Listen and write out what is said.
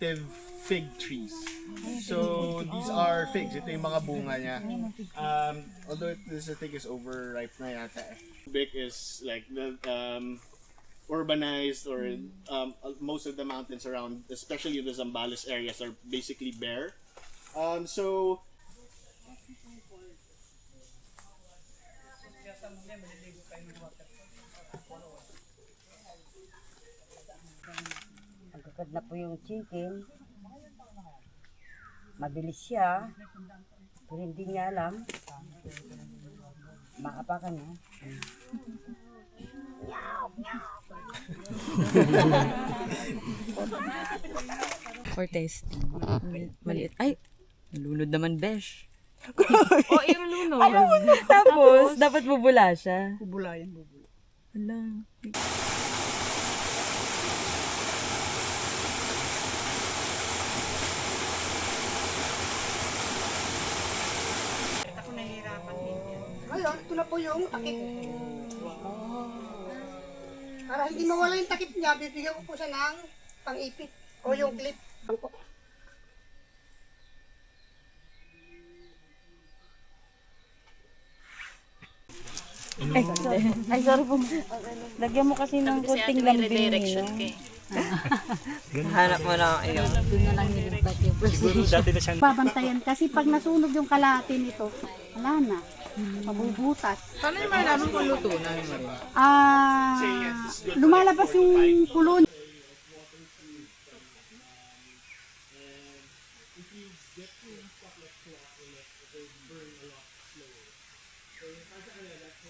native fig trees. So these are figs. Ito yung mga bunga niya. Although this I think is overripe na yata. Big is like the urbanized, or most of the mountains around, especially the Zambales areas, are basically bare. So Magkakad na po yung chicken. Mabilis siya. Pero hindi niya alam. Maapakan niya. For testing. Maliit. Ay! Nalunod naman, besh. O, yung luno. Tapos, dapat bubula siya. Bubula yan, bubula. Hala. Ako nahihirapan din yan. Ngayon, ito na po yung takip. Para hindi mawala yung takip niya, bibigyan ko po siya ng pang-ipit o yung clip. Ay, sorry po. Lagyan mo kasi ng kunting lambing. Hanap mo na iyo. Babantayan kasi pag nasunog yung kalahati nito, wala na. Mabubutas. Paano yung malaman kung luto na? Lumalabas yung kulo